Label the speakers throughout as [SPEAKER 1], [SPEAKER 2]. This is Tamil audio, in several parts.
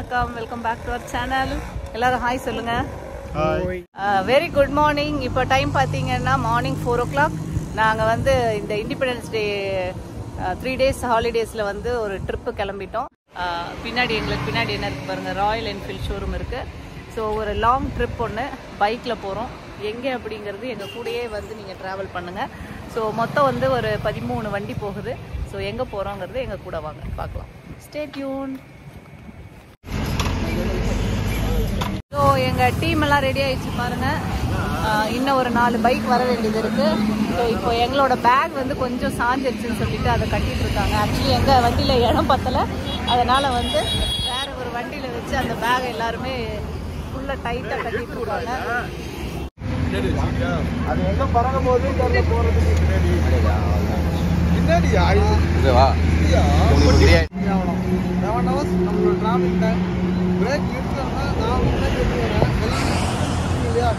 [SPEAKER 1] வணக்கம், welcome back to our channel. எல்லாரும் ஹாய் சொல்லுங்க. Very good morning. இப்போ டைம் பார்த்தீங்கன்னா மார்னிங் 4 o'clock. நாங்கள் வந்து இந்த இண்டிபெண்டன்ஸ் டே 3 days ஹாலிடேஸில் வந்து ஒரு ட்ரிப்பு கிளம்பிட்டோம். எங்களுக்கு பின்னாடி என்ன இருக்குது பாருங்கள், ராயல் என்ஃபீல்ட் ஷோரூம் இருக்குது. ஸோ ஒரு லாங் ட்ரிப் ஒன்று பைக்கில் போகிறோம். எங்கே அப்படிங்கிறது எங்கள் கூடயே வந்து நீங்கள் ட்ராவல் பண்ணுங்கள். ஸோ மொத்தம் வந்து ஒரு 13 வண்டி போகுது. ஸோ எங்கே போகிறோங்கிறது எங்கள் கூட வாங்க பார்க்கலாம். Stay tune. ஸோ எங்கள் டீம் எல்லாம் ரெடி ஆகிடுச்சு பாருங்கள். இன்னும் ஒரு 4 பைக் வர வேண்டியது இருக்குது. ஸோ இப்போ எங்களோட பேக் வந்து கொஞ்சம் சாஞ்சிருச்சுன்னு சொல்லிட்டு அதை கட்டிகிட்டு இருக்காங்க. ஆக்சுவலி எங்கள் வண்டியில் இடம் பத்தலை, அதனால் வந்து வேறு ஒரு வண்டியில் வச்சு அந்த பேகை எல்லாருமே ஃபுல்லாக டைட்டாக கட்டிகிட்டு இருக்காங்க.
[SPEAKER 2] அது எங்க பறக்கும் போது போறதுக்கு பின்னாடி 7 hours நம்மளோட டிராவலிங் டைம். பிரேக் இருக்கணும்னா நான் முன்னாடி இல்லையா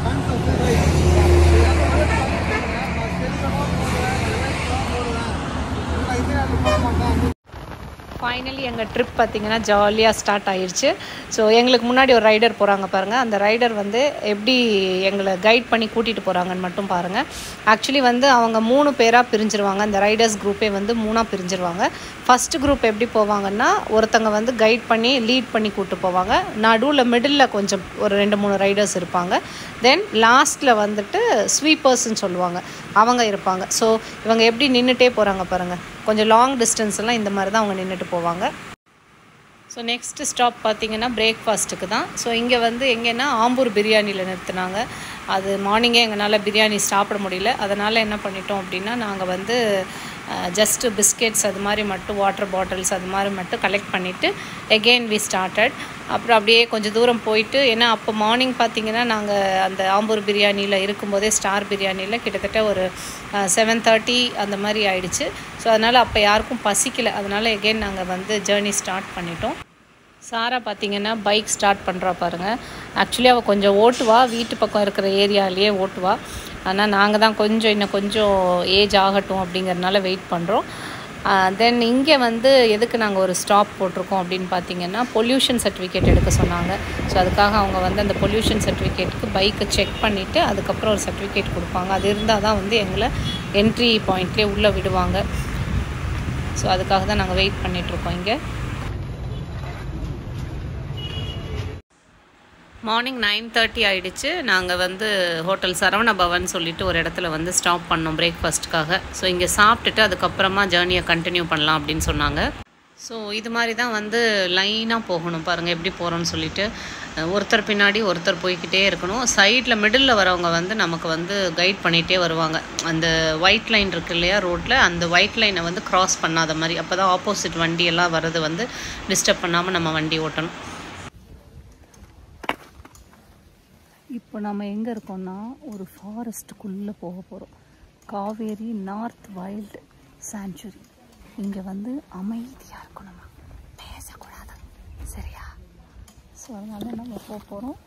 [SPEAKER 1] ஃபைனலி எங்கள் ட்ரிப் பார்த்திங்கன்னா ஜாலியாக ஸ்டார்ட் ஆயிடுச்சு. ஸோ எங்களுக்கு முன்னாடி ஒரு ரைடர் போகிறாங்க பாருங்கள். அந்த ரைடர் வந்து எப்படி எங்களை கைட் பண்ணி கூட்டிகிட்டு போகிறாங்கன்னு மட்டும் பாருங்கள். ஆக்சுவலி வந்து அவங்க 3 பேராக பிரிஞ்சிருவாங்க. அந்த ரைடர்ஸ் குரூப்பே வந்து 3ஆக பிரிஞ்சிருவாங்க. ஃபஸ்ட்டு குரூப் எப்படி போவாங்கன்னா, ஒருத்தங்க வந்து கைட் பண்ணி லீட் பண்ணி கூப்பிட்டு போவாங்க. நடுவில் மிடில் கொஞ்சம் ஒரு 2-3 ரைடர்ஸ் இருப்பாங்க. தென் லாஸ்ட்டில் வந்துட்டு ஸ்வீப்பர்ஸ்ன்னு சொல்லுவாங்க, அவங்க இருப்பாங்க. ஸோ இவங்க எப்படி நின்றுட்டே போகிறாங்க பாருங்கள். கொஞ்சம் லாங் டிஸ்டன்ஸ்லாம் இந்த மாதிரி தான் அவங்க நின்றுட்டு போவாங்க. ஸோ நெக்ஸ்ட்டு ஸ்டாப் பார்த்திங்கன்னா பிரேக்ஃபாஸ்ட்டுக்கு தான். ஸோ இங்கே வந்து எங்கேன்னா ஆம்பூர் பிரியாணியில் நிறுத்தினாங்க. அது மார்னிங்கே எங்களால் பிரியாணி சாப்பிட முடியல. அதனால் என்ன பண்ணிட்டோம் அப்படின்னா, நாங்கள் வந்து ஜஸ்ட்டு பிஸ்கெட்ஸ் அது மாதிரி மட்டும், வாட்டர் பாட்டில்ஸ் அது மாதிரி மட்டும் கலெக்ட் பண்ணிவிட்டு எகெயின் வி ஸ்டார்டட். அப்புறம் அப்படியே கொஞ்சம் தூரம் போயிட்டு, ஏன்னா அப்போ மார்னிங் பார்த்திங்கன்னா நாங்கள் அந்த ஆம்பூர் பிரியாணியில் இருக்கும்போதே ஸ்டார் பிரியாணியில் கிட்டத்தட்ட ஒரு 7:30 அந்த மாதிரி ஆயிடுச்சு. ஸோ அதனால் அப்போ யாருக்கும் பசிக்கலை. அதனால் எகெயின் நாங்கள் வந்து ஜேர்னி ஸ்டார்ட் பண்ணிட்டோம். சாரா பார்த்திங்கன்னா பைக் ஸ்டார்ட் பண்ணுறா பாருங்கள். ஆக்சுவலி அவள் கொஞ்சம் ஓட்டுவா, வீட்டு பக்கம் இருக்கிற ஏரியாலேயே ஓட்டுவா. ஆனால் நாங்கள் தான் இன்னும் கொஞ்சம் ஏஜ் ஆகட்டும் அப்படிங்கிறதுனால வெயிட் பண்ணுறோம். தென் இங்கே வந்து எதுக்கு நாங்கள் ஒரு ஸ்டாப் போட்டிருக்கோம் அப்படின்னு பார்த்திங்கன்னா, பொல்யூஷன் சர்டிஃபிகேட் எடுக்க சொன்னாங்க. ஸோ அதுக்காக அவங்க வந்து அந்த பொல்யூஷன் சர்டிஃபிகேட்டுக்கு பைக்கை செக் பண்ணிவிட்டு அதுக்கப்புறம் ஒரு சர்டிஃபிகேட் கொடுப்பாங்க. அது இருந்தால் தான் வந்து எங்களை என்ட்ரி பாயிண்ட்லேயே உள்ளே விடுவாங்க. ஸோ அதுக்காக தான் நாங்கள் வெயிட் பண்ணிகிட்ருக்கோம். இங்கே மார்னிங் 9:30 ஆகிடுச்சு. நாங்கள் வந்து ஹோட்டல் சரவண பவன் சொல்லிட்டு ஒரு இடத்துல வந்து ஸ்டாப் பண்ணோம் பிரேக்ஃபாஸ்ட்டுக்காக. ஸோ இங்கே சாப்பிட்டுட்டு அதுக்கப்புறமா ஜேர்னியை கண்டினியூ பண்ணலாம் அப்படின்னு சொன்னாங்க. ஸோ இது மாதிரி தான் வந்து லைனாக போகணும் பாருங்கள், எப்படி போகிறோன்னு சொல்லிட்டு. ஒருத்தர் பின்னாடி ஒருத்தர் போய்கிட்டே இருக்கணும். சைடில் மிடில் வரவங்க வந்து நமக்கு வந்து கைட் பண்ணிகிட்டே வருவாங்க. அந்த ஒயிட் லைன் இருக்குது இல்லையா ரோட்டில், அந்த ஒயிட் லைனை வந்து க்ராஸ் பண்ணாத மாதிரி. அப்போ தான் ஆப்போசிட் வண்டியெல்லாம் வர்றது வந்து டிஸ்டர்ப் பண்ணாமல் நம்ம வண்டி ஓட்டணும். இப்போ நம்ம எங்கே இருக்கோம்னா, ஒரு ஃபாரஸ்ட்டுக்குள்ளே போக போகிறோம். Kaveri north wild sanctuary. இங்கே வந்து அமைதியாக இருக்கணுமா, பேசக்கூடாது, சரியா? ஸோ அதனால் நம்ம போக போகிறோம்.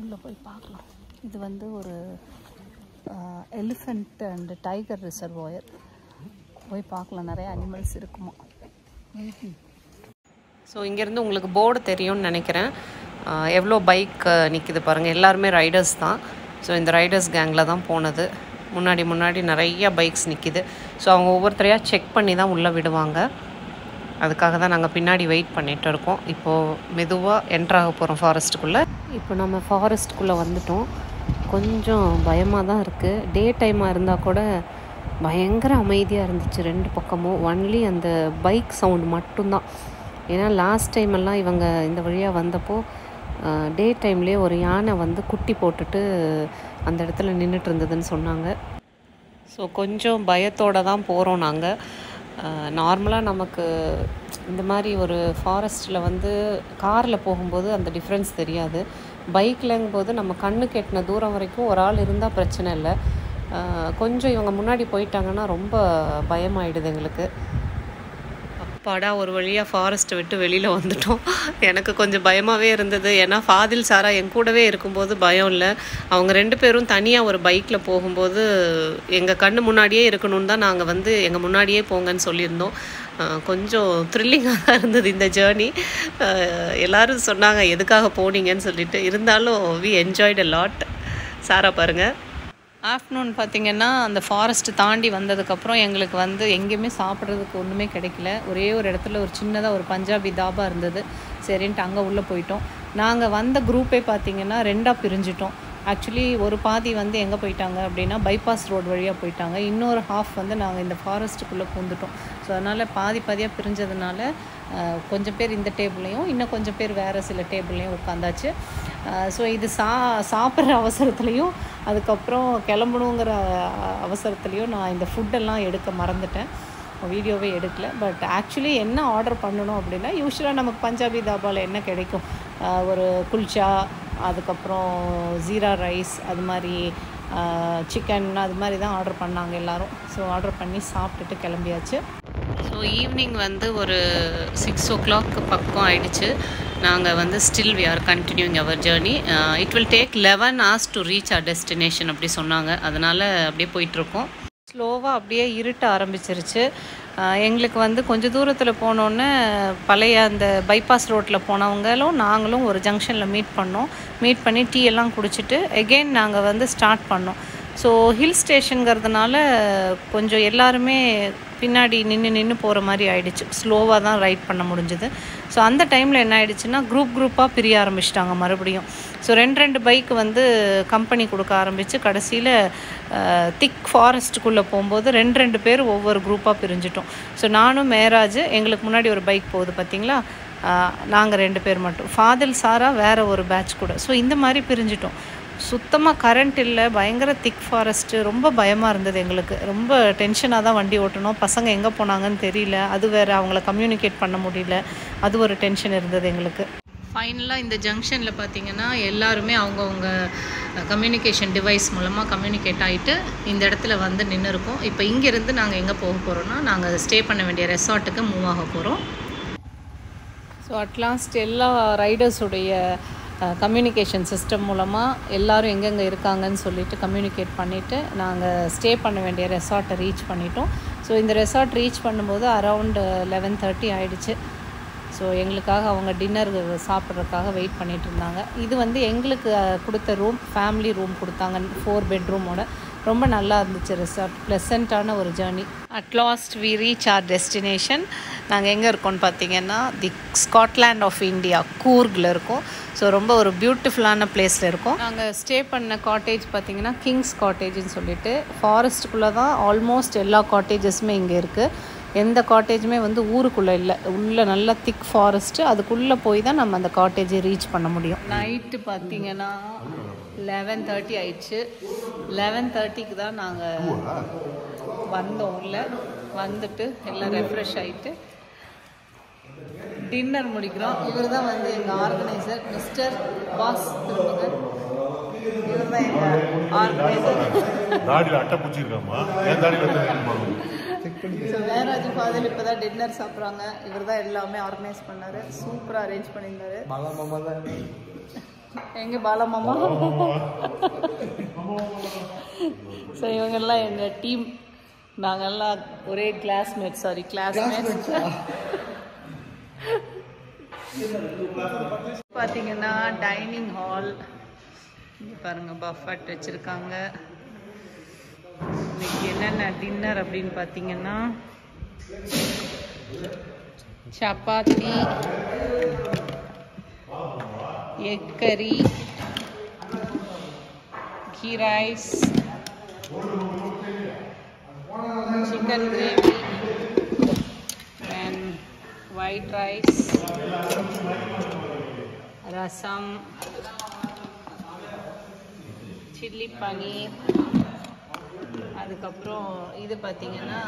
[SPEAKER 1] உள்ளே போய் பார்க்கலாம். இது வந்து ஒரு எலிஃபெண்ட் அண்ட் டைகர் ரிசர்வாயர். போய் பார்க்கலாம், நிறைய அனிமல்ஸ் இருக்குமா. ஸோ இங்கேருந்து உங்களுக்கு போர்டு தெரியும்னு நினைக்கிறேன். எவ்வளோ பைக் நிற்கிது பாருங்கள். எல்லாருமே ரைடர்ஸ் தான். ஸோ இந்த ரைடர்ஸ் கேங்கில் தான் போனது. முன்னாடி நிறைய பைக்ஸ் நிற்கிது. ஸோ அவங்க ஒவ்வொருத்தரையாக செக் பண்ணி தான் உள்ளே விடுவாங்க. அதுக்காக தான் நாங்கள் பின்னாடி வெயிட் பண்ணிகிட்டு இருக்கோம். இப்போது மெதுவாக என்ட்ராக போகிறோம் ஃபாரஸ்ட்டுக்குள்ளே. இப்போ நம்ம ஃபாரஸ்ட்டுக்குள்ளே வந்துட்டோம். கொஞ்சம் பயமாக தான் இருக்குது. டே டைமாக இருந்தால் கூட பயங்கர அமைதியாக இருந்துச்சு 2 பக்கமும். ஒன்லி அந்த பைக் சவுண்ட் மட்டும்தான். ஏன்னா லாஸ்ட் டைமெல்லாம் இவங்க இந்த வழியாக வந்தப்போ டே டைம்லேயே ஒரு யானை வந்து குட்டி போட்டுட்டு அந்த இடத்துல நின்றுட்டு இருந்ததுன்னு சொன்னாங்க. ஸோ கொஞ்சம் பயத்தோடு தான் போகிறோம் நாங்கள். நார்மலாக நமக்கு இந்த மாதிரி ஒரு ஃபாரஸ்ட்டில் வந்து காரில் போகும்போது அந்த டிஃப்ரென்ஸ் தெரியாது. பைக்லங்கும்போது நம்ம கண்ணுக்கு எட்டின தூரம் வரைக்கும் ஒரு ஆள் இருந்தால் பிரச்சனை இல்லை. கொஞ்சம் இவங்க முன்னாடி போயிட்டாங்கன்னா ரொம்ப பயமாயிடுது எங்களுக்கு. பாடா ஒரு வழியாக ஃபாரஸ்ட்டை விட்டு வெளியில் வந்துட்டோம். எனக்கு கொஞ்சம் பயமாகவே இருந்தது. ஏன்னா ஃபாதில் சாரா என் கூடவே இருக்கும்போது பயம் இல்லை. அவங்க 2 பேரும் தனியாக ஒரு பைக்கில் போகும்போது எங்கள் கண்ணு முன்னாடியே இருக்கணும்னு தான் நாங்கள் வந்து எங்கள் முன்னாடியே போங்கன்னு சொல்லியிருந்தோம். கொஞ்சம் த்ரில்லிங்காக தான் இருந்தது இந்த ஜேர்னி. எல்லோரும் சொன்னாங்க எதுக்காக போனீங்கன்னு சொல்லிட்டு. இருந்தாலும் வி என்ஜாய்ட் அ லாட். சாரா பாருங்கள். ஆஃப்டர்நூன் பார்த்திங்கன்னா அந்த ஃபாரஸ்ட்டு தாண்டி வந்ததுக்கப்புறம் எங்களுக்கு வந்து எங்கேயுமே சாப்பிட்றதுக்கு ஒன்றுமே கிடைக்கல. ஒரே ஒரு இடத்துல ஒரு சின்னதாக ஒரு பஞ்சாபி தாபா இருந்தது. சரின்ட்டு அங்கே உள்ளே போயிட்டோம். நாங்கள் வந்த குரூப்பே பார்த்திங்கன்னா 2ஆக பிரிஞ்சிட்டோம். ஆக்சுவலி ஒரு பாதி வந்து எங்கே போயிட்டாங்க அப்படின்னா பைபாஸ் ரோடு வழியாக போயிட்டாங்க. இன்னொரு ஹாஃப் வந்து நாங்கள் இந்த ஃபாரஸ்ட்டுக்குள்ளே பூந்துட்டோம். ஸோ அதனால் பாதியாக பிரிஞ்சதுனால கொஞ்சம் பேர் இந்த டேபிள்லையும் இன்னும் கொஞ்சம் பேர் வேறு சில டேபிள்லையும் உட்காந்தாச்சு. ஸோ இது சாப்பிட்ற அவசரத்துலேயும் அதுக்கப்புறம் கிளம்பணுங்கிற அவசரத்துலேயும் நான் இந்த ஃபுட்டெல்லாம் எடுக்க மறந்துட்டேன். வீடியோவே எடுக்கல. பட் ஆக்சுவலி என்ன ஆர்டர் பண்ணணும் அப்படின்னா யூஸ்வலாக நமக்கு பஞ்சாபி தாபாவில் என்ன கிடைக்கும், ஒரு குல்ச்சா, அதுக்கப்புறம் ஜீரா ரைஸ், அது மாதிரி சிக்கன், அது மாதிரி தான் ஆர்டர் பண்ணாங்க எல்லோரும். ஸோ ஆர்டர் பண்ணி சாப்பிட்டுட்டு கிளம்பியாச்சு. ஸோ ஈவினிங் வந்து ஒரு 6 o'clock பக்கம் ஆகிடுச்சு. நாங்கள் வந்து still we are continuing our journey. It will take 11 hours to reach our destination அப்படி சொன்னாங்க. அதனால் அப்படியே போயிட்டுருக்கோம். ஸ்லோவாக அப்படியே இருட்ட ஆரம்பிச்சிருச்சு. எங்களுக்கு வந்து கொஞ்சம் தூரத்தில் போனோன்னே பழைய அந்த பைபாஸ் ரோட்டில் போனவங்களும் நாங்களும் ஒரு ஜங்ஷனில் மீட் பண்ணி டீ எல்லாம் குடிச்சிட்டு எகெயின் நாங்கள் வந்து ஸ்டார்ட் பண்ணோம். ஸோ ஹில் ஸ்டேஷனுங்கிறதுனால கொஞ்சம் எல்லாருமே பின்னாடி நின்று போகிற மாதிரி ஆயிடுச்சு. ஸ்லோவாக தான் ரைட் பண்ண முடிஞ்சுது. ஸோ அந்த டைமில் என்ன ஆகிடுச்சுன்னா குரூப்பாக பிரிய ஆரம்பிச்சிட்டாங்க மறுபடியும். ஸோ 2 பைக்கு வந்து கம்பெனி கொடுக்க ஆரம்பித்து கடைசியில் திக் ஃபாரஸ்ட்டுக்குள்ளே போகும்போது 2 பேர் ஒவ்வொரு குரூப்பாக பிரிஞ்சிட்டோம். ஸோ நானும் மேராஜ், எங்களுக்கு முன்னாடி ஒரு பைக் போகுது பார்த்திங்களா, நாங்கள் 2 பேர் மட்டும். ஃபாதில் சாரா வேறு ஒரு பேட்ச் கூட. ஸோ இந்த மாதிரி பிரிஞ்சிட்டோம். சுத்தமாக கரண்ட் இல்லை, பயங்கர திக் ஃபாரஸ்ட்டு. ரொம்ப பயமாக இருந்தது எங்களுக்கு. ரொம்ப டென்ஷனாக தான் வண்டி ஓட்டணும். பசங்க எங்கே போனாங்கன்னு தெரியல. அது வேறு, அவங்கள கம்யூனிகேட் பண்ண முடியல. அது ஒரு டென்ஷன் இருந்தது எங்களுக்கு. ஃபைனலாக இந்த ஜங்ஷனில் பார்த்திங்கன்னா எல்லாருமே அவங்கவுங்க கம்யூனிகேஷன் டிவைஸ் மூலமாக கம்யூனிகேட் ஆகிட்டு இந்த இடத்துல வந்து நின்று இருக்கோம். இப்போ இங்கேருந்து நாங்கள் எங்கே போக போகிறோன்னா நாங்கள் ஸ்டே பண்ண வேண்டிய ரெசார்ட்டுக்கு மூவ் ஆக போகிறோம். ஸோ அட்லாஸ்ட் எல்லா ரைடர்ஸுடைய கம்யூனிகேஷன் சிஸ்டம் மூலமாக எல்லோரும் எங்கெங்கே இருக்காங்கன்னு சொல்லிட்டு கம்யூனிகேட் பண்ணிவிட்டு நாங்கள் ஸ்டே பண்ண வேண்டிய ரெசார்ட்டை ரீச் பண்ணிட்டோம். ஸோ இந்த ரெசார்ட் ரீச் பண்ணும்போது அரவுண்ட் 11:30 ஆகிடுச்சு. ஸோ எங்களுக்காக அவங்க டின்னர் சாப்பிட்றதுக்காக வெயிட் பண்ணிகிட்டு இருந்தாங்க. இது வந்து எங்களுக்கு கொடுத்த ரூம், ஃபேமிலி ரூம் கொடுத்தாங்க, 4 bedroom-ஓட. ரொம்ப நல்லா இருந்துச்சு ரெசார்ட். ப்ளசண்ட்டான ஒரு journey. At last we reach our destination. நாங்கள் எங்கே இருக்கோம்னு பார்த்தீங்கன்னா தி ஸ்காட்லாண்ட் ஆஃப் இந்தியா, கூர்கில் இருக்கோம். ஸோ ரொம்ப ஒரு பியூட்டிஃபுல்லான பிளேஸில் இருக்கோம். நாங்கள் ஸ்டே பண்ண காட்டேஜ் பார்த்திங்கன்னா கிங்ஸ் காட்டேஜ்னு சொல்லிட்டு ஃபாரஸ்ட்டுக்குள்ளே தான் ஆல்மோஸ்ட் எல்லா காட்டேஜஸுமே இங்கே இருக்குது. எந்த காட்டேஜுமே வந்து ஊருக்குள்ளே இல்லை, உள்ளே நல்லா திக் ஃபாரஸ்ட்டு. அதுக்குள்ளே போய் தான் நம்ம அந்த காட்டேஜை ரீச் பண்ண முடியும். நைட்டு பார்த்திங்கன்னா 11:30 ஆயிடுச்சு. 11:30க்கு தான் நாங்கள் வந்தோம். உள்ளே வந்துட்டு எல்லாம் ரெஃப்ரெஷ் ஆகிட்டு டின்னர் முடிக்கிறோம். இவர் தான் வந்து எங்கள் ஆர்கனைசர், மிஸ்டர் பாஸ் திருமுகன். இவர் தான் எங்கள் ஆர்கனைசர். வேராஜ் ஃபாதில் இப்போ தான் டின்னர் சாப்பிட்றாங்க. இவர் தான் எல்லாமே ஆர்கனைஸ் பண்ணார். சூப்பராக அரேஞ்ச் பண்ணியிருந்தாரு.
[SPEAKER 2] பாலாமாமா தான்
[SPEAKER 1] எங்கே பாலாமாமா. ஸோ இவங்கெல்லாம் எங்கள் டீம். நாங்கள்லாம் ஒரே கிளாஸ்மேட்ஸ். பார்த்தீங்கன்னா டைனிங் ஹால் பாருங்க, பஃபட் வச்சுருக்காங்க. இன்னைக்கு என்னென்ன டின்னர் அப்படின்னு பார்த்தீங்கன்னா chapati, egg curry, ghee rice, chicken gravy and white rice, rasam, chilli paneer. அதுக்கப்புறம் இது பார்த்தீங்கன்னா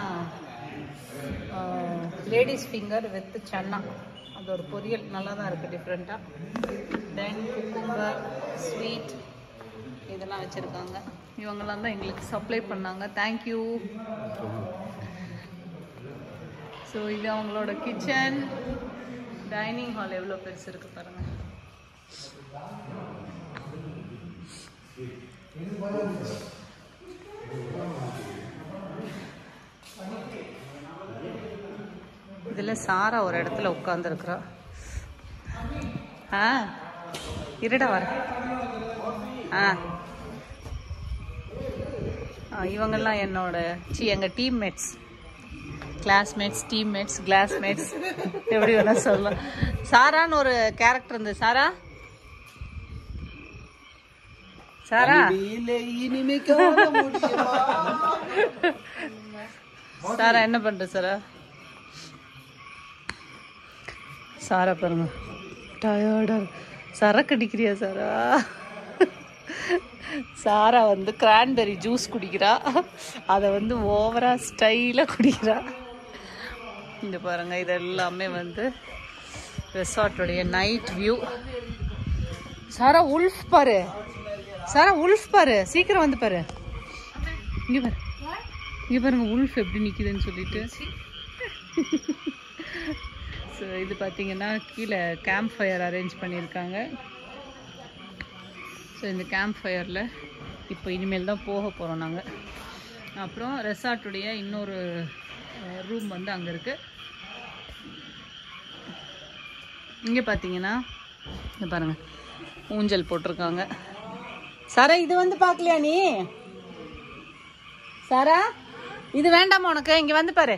[SPEAKER 1] லேடிஸ் ஃபிங்கர் வித் சன்னா. அது ஒரு பொரியல், நல்லா தான் இருக்குது, டிஃப்ரெண்ட்டாக. தென் குக்கும்பர், ஸ்வீட், இதெல்லாம் வச்சுருக்காங்க. இவங்கெல்லாம் தான் எங்களுக்கு சப்ளை பண்ணாங்க. தேங்க்யூ. ஸோ இது அவங்களோட கிச்சன். டைனிங் ஹால் எவ்வளோ பெருசு இருக்கு பாருங்க. இதில் சாரா ஒரு இடத்துல உட்காந்துருக்குறா. இருடா வர. இவங்கெல்லாம் என்னோட எங்கள் டீம்மேட்ஸ், கிளாஸ்மேட்ஸ், டீம்மேட்ஸ், கிளாஸ்மேட்ஸ், எப்படி வேணா சொல்லலாம். சாரான்னு ஒரு கேரக்டர் இருந்தது. சாரா சாரா சாரா என்ன பண்ற சாரா? சாரா பாருங்க டயர்டா. சரக்கு அடிக்கிறியா சாரா? சாரா வந்து கிரான்பெரி ஜூஸ் குடிக்கிறா. அதை வந்து ஓவரா ஸ்டைலாக குடிக்கிறா. இங்க பாருங்க, இது எல்லாமே வந்து ரெசார்ட்டுடைய நைட் வியூ. சாரா உல்ஃப் பாரு, சாரா உல்ஃப் பாரு, சீக்கிரம் வந்து பாரு. இங்க பாரு, இங்க பாருங்க உல்ஃப் எப்படி நிக்குதுன்னு சொல்லிட்டு. ஸோ இது பார்த்தீங்கன்னா கீழே கேம்ப் ஃபயர் அரேஞ்ச் பண்ணியிருக்காங்க. ஸோ இந்த கேம்ப் ஃபயரில் இப்போ இனிமேல் தான் போக போகிறோம் நாங்கள். அப்புறம் ரெசார்ட்டுடைய இன்னொரு ரூம் வந்து அங்கே இருக்குது. இங்கே பார்த்தீங்கன்னா இங்கே பாருங்கள் ஊஞ்சல் போட்டிருக்காங்க. சாரா இது வந்து பார்க்கலையா நீ? சாரா இது வேண்டாமா உனக்கு? இங்கே வந்து பாரு.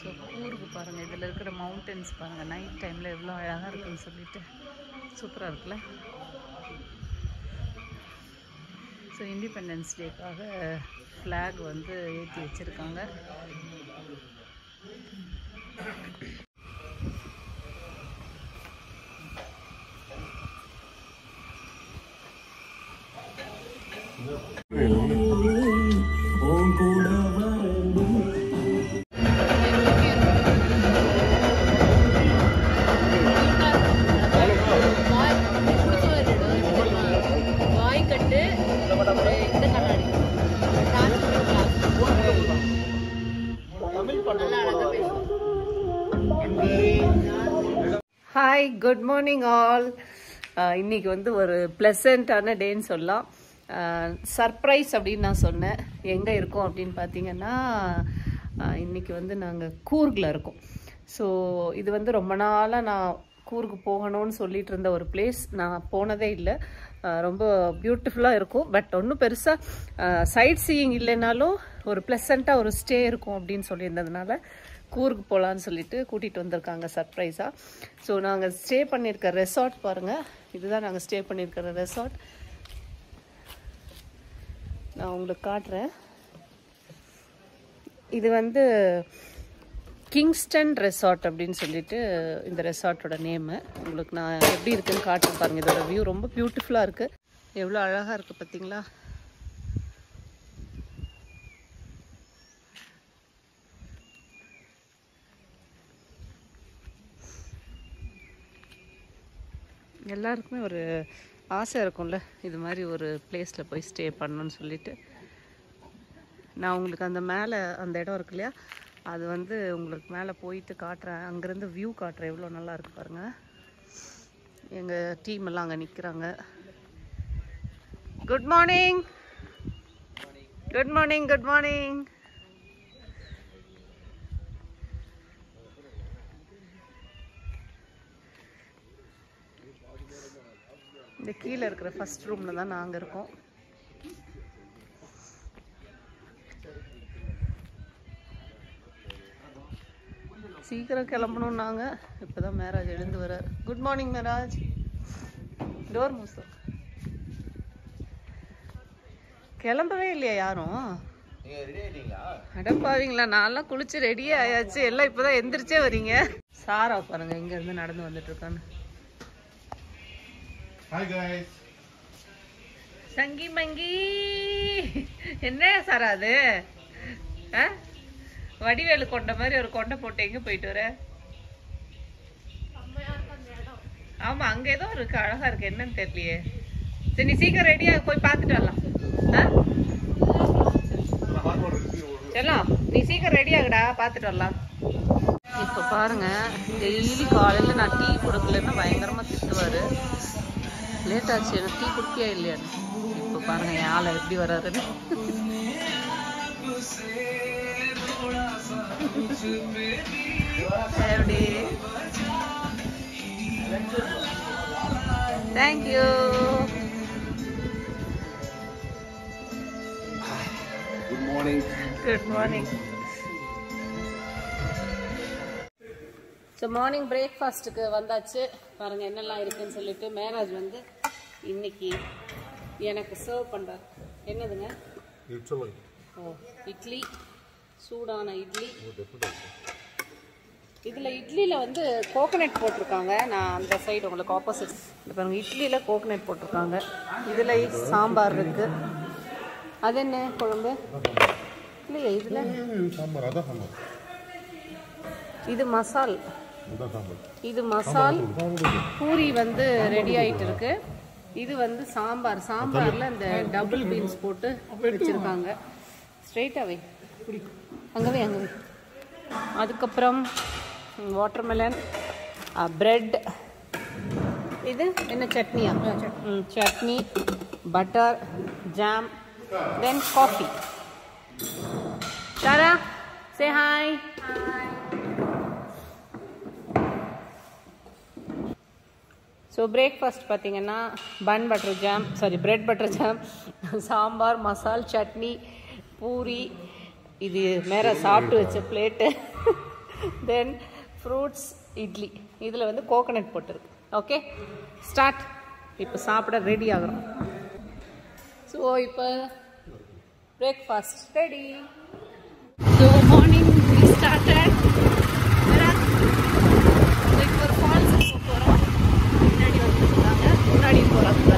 [SPEAKER 1] ஸோ ஊருக்கு பாருங்கள், இதில் இருக்கிற மவுண்டன்ஸ் பாருங்கள், நைட் டைமில் எவ்வளோ அழகாக இருக்குன்னு சொல்லிட்டு சூப்பராக இருக்குல்ல. ஸோ இண்டிபெண்டன்ஸ் டேக்காக ஃப்ளாக் வந்து ஏற்றி வச்சுருக்காங்க. Hi, good morning all. இன்னைக்கு வந்து ஒரு ப்ளசண்ட்டான டேன்னு சொல்லலாம். சர்ப்ரைஸ் அப்படின்னு நான் சொன்னேன். எங்கே இருக்கோம் அப்படின்னு பார்த்தீங்கன்னா, இன்றைக்கி வந்து நாங்கள் கூர்கில் இருக்கோம். ஸோ இது வந்து ரொம்ப நாளாக நான் கூர்க்கு போகணும்னு சொல்லிட்டு இருந்த ஒரு பிளேஸ். நான் போனதே இல்லை. ரொம்ப பியூட்டிஃபுல்லாக இருக்கும். பட் ஒன்றும் பெருசாக சைட் சீயிங் இல்லைனாலும் ஒரு ப்ளசண்ட்டாக ஒரு ஸ்டே இருக்கும் அப்படின்னு சொல்லியிருந்ததுனால கூர்க்கு போகலான்னு சொல்லிட்டு கூட்டிகிட்டு வந்திருக்காங்க சர்ப்ரைஸாக. ஸோ நாங்கள் ஸ்டே பண்ணியிருக்க ரெசார்ட் பாருங்கள். இதுதான் நாங்கள் ஸ்டே பண்ணியிருக்கிற ரெசார்ட். நான் உங்களுக்கு காட்டுறேன். இது வந்து கிங்ஸ்டன் ரெசார்ட் அப்படின்னு சொல்லிட்டு இந்த ரெசார்ட்டோட நேமு. உங்களுக்கு நான் எப்படி இருக்குன்னு காட்டுறேன் பாருங்கள். இதோட வியூ ரொம்ப பியூட்டிஃபுல்லாக இருக்குது. எவ்வளோ அழகாக இருக்குது பார்த்தீங்களா? எல்லாருக்குமே ஒரு ஆசை இருக்கும்ல, இது மாதிரி ஒரு பிளேஸில் போய் ஸ்டே பண்ணணும்னு சொல்லிட்டு. நான் உங்களுக்கு அந்த மேலே அந்த இடம் இருக்கு இல்லையா, அது வந்து உங்களுக்கு மேலே போயிட்டு காட்டுறேன். அங்கேருந்து வியூ காட்டுறேன். எவ்வளோ நல்லா இருக்கு பாருங்கள். எங்கள் டீம் எல்லாம் அங்கே நிற்கிறாங்க. Good morning, good morning, good morning. இந்த கீழே இருக்கிற ஃபர்ஸ்ட் ரூமில் தான் நாங்கள் இருக்கோம். சீக்கிரம் கிளம்பணும் நாங்கள். இப்போ தான் மேராஜ் எழுந்து வர்றார். Good morning Miraj. டோர் மூசம். கிளம்பவே இல்லையா யாரும்? அடப்பாவீங்களா, நான்லாம் குளிச்சு ரெடியே ஆயாச்சு. எல்லாம் இப்போ தான் எந்திரிச்சே வரீங்க. சாரா பாருங்க இங்கேருந்து நடந்து வந்துட்டு இருக்கான்னு.
[SPEAKER 2] Hi guys.
[SPEAKER 1] சங்கி மங்கி என்ன சாரா அது? வடிவேலு கொண்ட மாதிரி ஒரு கொண்டை போட்டு எங்க போயிட்டு வர? ஆமா, அங்க ஏதோ இருக்கு, அழகா இருக்கு, என்னன்னு தெரியலையே. சரி நீ சீக்கிரம் ரெடியா போய் பார்த்துட்டு வரலாம். செல்லாம் நீ சீக்கிரம் ரெடி ஆகுடா, பார்த்துட்டு வரலாம். இப்போ பாருங்க, டெய்லி காலையில் நான் டீ கொடுக்கலன்னா பயங்கரமாக திட்டுவார். லேட் ஆச்சு, எனக்கு டீ குடிக்கியா இல்லையான்னு. இப்போ பாருங்க என் ஆளை எப்படி வர்றாருன்னு. Thank you.
[SPEAKER 2] Good morning.
[SPEAKER 1] Good morning. So morning பிரேக்ஃபாஸ்ட்டுக்கு வந்தாச்சு. பாருங்கள் என்னெல்லாம் இருக்குதுன்னு சொல்லிட்டு மேராஜ் வந்து இன்னைக்கு எனக்கு சர்வ் பண்ணுறார். என்னதுங்க? ஓ, இட்லி, சூடான இட்லி. இதில் இட்லியில் வந்து கோகோனட் போட்டிருக்காங்க. நான் அந்த சைடு உங்களுக்கு ஆப்போசிட் பாருங்கள், இட்லியில் கோகோனட் போட்டிருக்காங்க. இதில் சாம்பார் இருக்குது. அது என்ன குழம்பு? இல்லையே இதில்
[SPEAKER 3] சாம்பார். அதான் சாம்பார்.
[SPEAKER 1] இது மசால். இது மசால் பூரி வந்து ரெடி ஆகிட்டு இருக்கு. இது வந்து சாம்பார். சாம்பாரில் இந்த டபுள் பீன்ஸ் போட்டு வச்சுருக்காங்க. ஸ்ட்ரெயிட்டாகவே அங்கவே அங்கவே. அதுக்கப்புறம் வாட்டர்மெலன், பிரெட். இது என்ன சட்னியா? Chutney, butter, jam, then coffee. Shara, say hi. So breakfast பார்த்தீங்கன்னா bun butter jam, bread butter jam, sambar, மசால், சட்னி, பூரி. இது மேலே சாப்பிட்டு வச்ச பிளேட்டு. தென் ஃப்ரூட்ஸ், இட்லி. இதில் வந்து கோகோனட் போட்டுருக்கு. Okay, start. இப்போ சாப்பிட ரெடி ஆகிறோம். ஸோ இப்போ breakfast ready. So morning started. இப்போ ஒரு ஃபால்ஸ் போகிறோம். முன்னாடி வந்துருக்காங்க, முன்னாடி போகிறாங்க.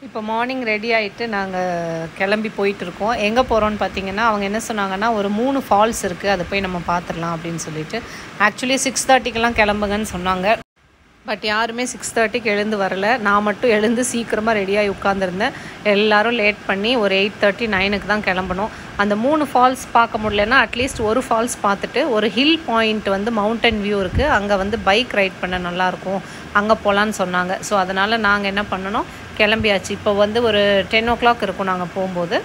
[SPEAKER 1] இப்போ மார்னிங் ரெடி ஆகிட்டு நாங்கள் கிளம்பி போயிட்டுருக்கோம். எங்கே போகிறோன்னு பார்த்தீங்கன்னா, அவங்க என்ன சொன்னாங்கன்னா, ஒரு 3 ஃபால்ஸ் இருக்குது, அதை போய் நம்ம பார்த்துடலாம் அப்படின்னு சொல்லிட்டு. ஆக்சுவலி 6:30க்கெலாம் கிளம்புங்கன்னு சொன்னாங்க. பட் யாருமே 6:30க்கு எழுந்து வரலை. நான் மட்டும் எழுந்து சீக்கிரமாக ரெடியாகி உட்காந்துருந்தேன். எல்லோரும் லேட் பண்ணி ஒரு 8:30, 9க்கு தான் கிளம்பணும். அந்த 3 ஃபால்ஸ் பார்க்க முடியலன்னா அட்லீஸ்ட் ஒரு ஃபால்ஸ் பார்த்துட்டு, ஒரு ஹில் பாயிண்ட் வந்து மவுண்டன் வியூ இருக்குது, அங்கே வந்து பைக் ரைட் பண்ண நல்லாயிருக்கும், அங்கே போகலான்னு சொன்னாங்க. ஸோ அதனால் நாங்கள் என்ன பண்ணணும், கிளம்பியாச்சு. இப்போ வந்து ஒரு 10 o'clock இருக்கும் நாங்கள் போகும்போது.